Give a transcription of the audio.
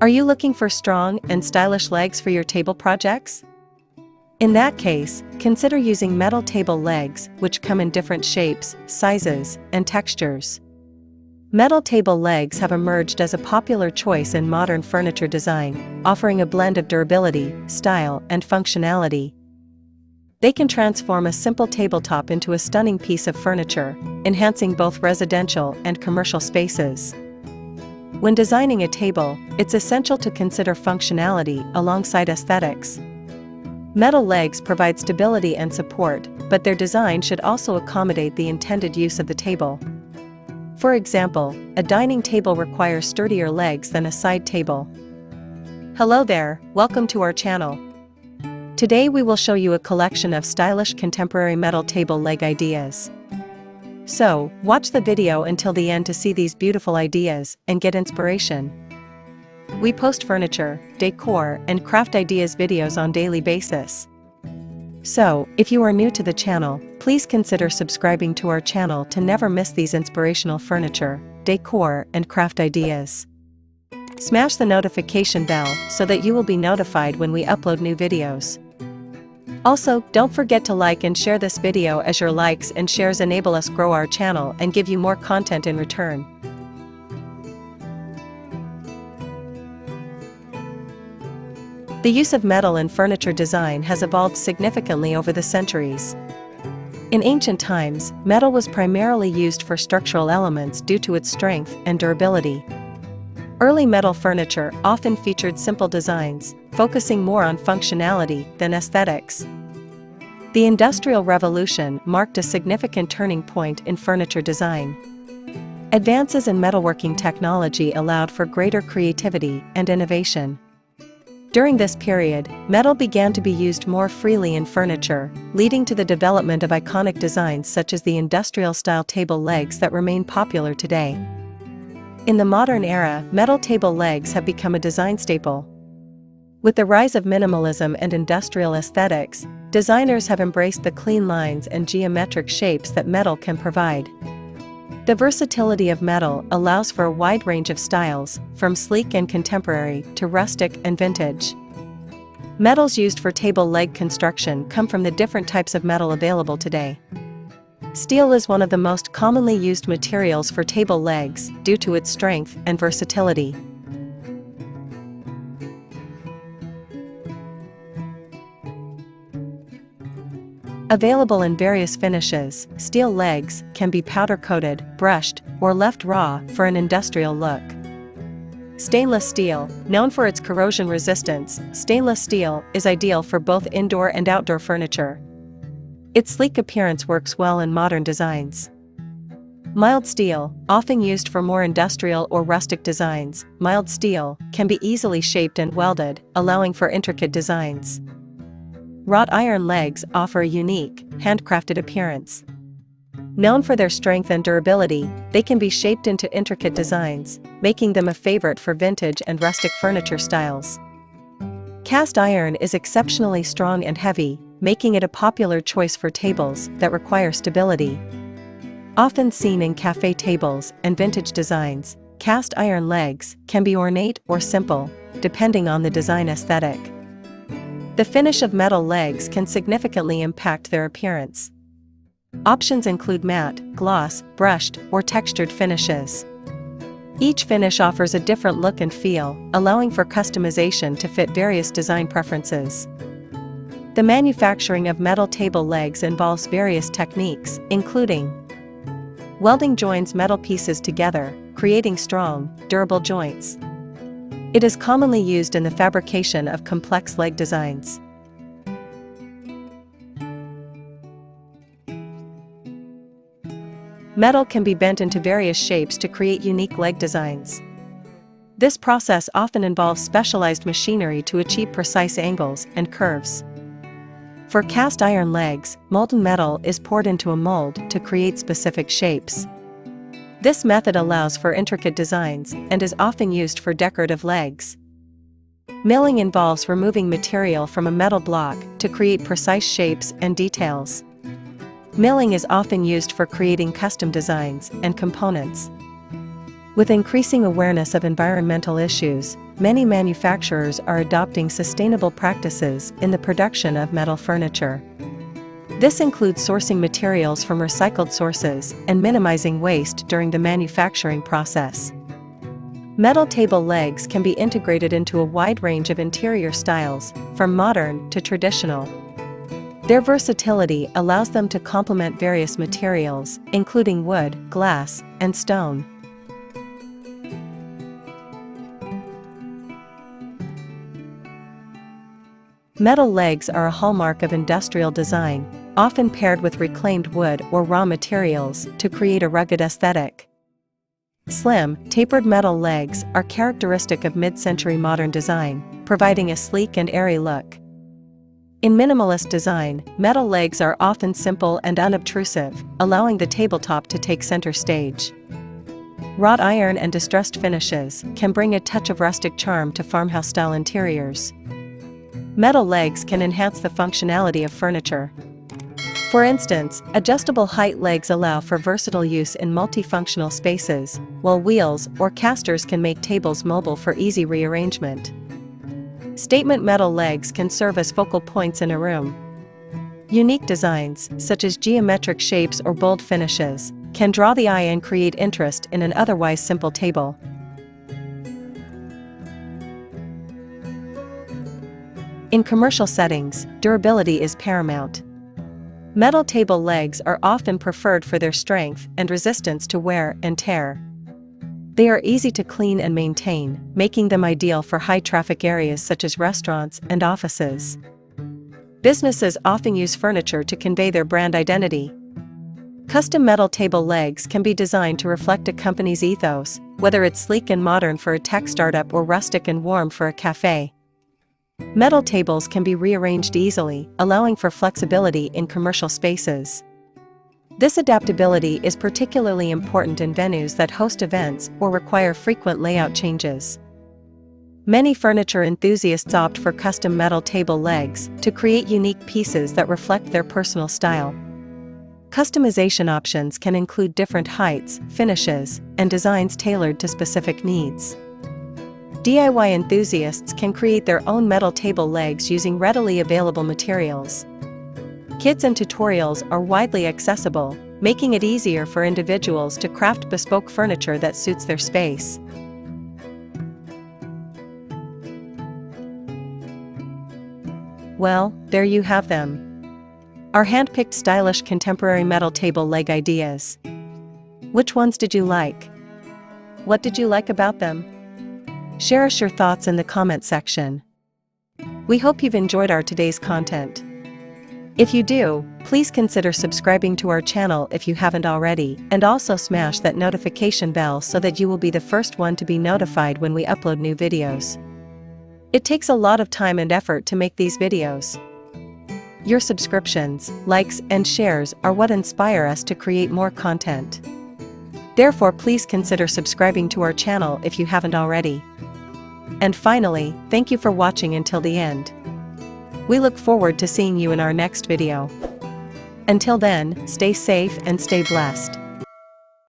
Are you looking for strong and stylish legs for your table projects? In that case, consider using metal table legs, which come in different shapes, sizes, and textures. Metal table legs have emerged as a popular choice in modern furniture design, offering a blend of durability, style, and functionality. They can transform a simple tabletop into a stunning piece of furniture, enhancing both residential and commercial spaces. When designing a table, it's essential to consider functionality alongside aesthetics. Metal legs provide stability and support, but their design should also accommodate the intended use of the table. For example, a dining table requires sturdier legs than a side table. Hello there, welcome to our channel. Today we will show you a collection of stylish contemporary metal table leg ideas. So, watch the video until the end to see these beautiful ideas and get inspiration. We post furniture, decor, and craft ideas videos on a daily basis. So, if you are new to the channel, please consider subscribing to our channel to never miss these inspirational furniture, decor, and craft ideas. Smash the notification bell so that you will be notified when we upload new videos. Also, don't forget to like and share this video, as your likes and shares enable us grow our channel and give you more content in return. The use of metal in furniture design has evolved significantly over the centuries. In ancient times, metal was primarily used for structural elements due to its strength and durability. Early metal furniture often featured simple designs, focusing more on functionality than aesthetics. The Industrial Revolution marked a significant turning point in furniture design. Advances in metalworking technology allowed for greater creativity and innovation. During this period, metal began to be used more freely in furniture, leading to the development of iconic designs such as the industrial-style table legs that remain popular today. In the modern era, metal table legs have become a design staple. With the rise of minimalism and industrial aesthetics, designers have embraced the clean lines and geometric shapes that metal can provide. The versatility of metal allows for a wide range of styles, from sleek and contemporary to rustic and vintage. Metals used for table leg construction come from the different types of metal available today. Steel is one of the most commonly used materials for table legs due to its strength and versatility. Available in various finishes, steel legs can be powder-coated, brushed, or left raw for an industrial look. Stainless steel, known for its corrosion resistance, stainless steel is ideal for both indoor and outdoor furniture. Its sleek appearance works well in modern designs. Mild steel, often used for more industrial or rustic designs, mild steel can be easily shaped and welded, allowing for intricate designs. Wrought iron legs offer a unique, handcrafted appearance. Known for their strength and durability, they can be shaped into intricate designs, making them a favorite for vintage and rustic furniture styles. Cast iron is exceptionally strong and heavy, making it a popular choice for tables that require stability. Often seen in cafe tables and vintage designs, cast iron legs can be ornate or simple, depending on the design aesthetic. The finish of metal legs can significantly impact their appearance. Options include matte, gloss, brushed, or textured finishes. Each finish offers a different look and feel, allowing for customization to fit various design preferences. The manufacturing of metal table legs involves various techniques, including welding joins metal pieces together, creating strong, durable joints. It is commonly used in the fabrication of complex leg designs. Metal can be bent into various shapes to create unique leg designs. This process often involves specialized machinery to achieve precise angles and curves. For cast iron legs, molten metal is poured into a mold to create specific shapes. This method allows for intricate designs and is often used for decorative legs. Milling involves removing material from a metal block to create precise shapes and details. Milling is often used for creating custom designs and components. With increasing awareness of environmental issues, many manufacturers are adopting sustainable practices in the production of metal furniture. This includes sourcing materials from recycled sources and minimizing waste during the manufacturing process. Metal table legs can be integrated into a wide range of interior styles, from modern to traditional. Their versatility allows them to complement various materials, including wood, glass, and stone. Metal legs are a hallmark of industrial design, often paired with reclaimed wood or raw materials to create a rugged aesthetic. Slim, tapered metal legs are characteristic of mid-century modern design, providing a sleek and airy look. In minimalist design, metal legs are often simple and unobtrusive, allowing the tabletop to take center stage. Wrought iron and distressed finishes can bring a touch of rustic charm to farmhouse-style interiors. Metal legs can enhance the functionality of furniture. For instance, adjustable height legs allow for versatile use in multifunctional spaces, while wheels or casters can make tables mobile for easy rearrangement. Statement metal legs can serve as focal points in a room. Unique designs, such as geometric shapes or bold finishes, can draw the eye and create interest in an otherwise simple table. In commercial settings, durability is paramount. Metal table legs are often preferred for their strength and resistance to wear and tear. They are easy to clean and maintain, making them ideal for high-traffic areas such as restaurants and offices. Businesses often use furniture to convey their brand identity. Custom metal table legs can be designed to reflect a company's ethos, whether it's sleek and modern for a tech startup or rustic and warm for a cafe. Metal tables can be rearranged easily, allowing for flexibility in commercial spaces. This adaptability is particularly important in venues that host events or require frequent layout changes. Many furniture enthusiasts opt for custom metal table legs to create unique pieces that reflect their personal style. Customization options can include different heights, finishes, and designs tailored to specific needs. DIY enthusiasts can create their own metal table legs using readily available materials. Kits and tutorials are widely accessible, making it easier for individuals to craft bespoke furniture that suits their space. Well, there you have them. Our hand-picked stylish contemporary metal table leg ideas. Which ones did you like? What did you like about them? Share us your thoughts in the comment section. We hope you've enjoyed our today's content. If you do, please consider subscribing to our channel if you haven't already, and also smash that notification bell so that you will be the first one to be notified when we upload new videos. It takes a lot of time and effort to make these videos. Your subscriptions, likes, and shares are what inspire us to create more content. Therefore, please consider subscribing to our channel if you haven't already. And finally, thank you for watching until the end. We look forward to seeing you in our next video. Until then, stay safe and stay blessed.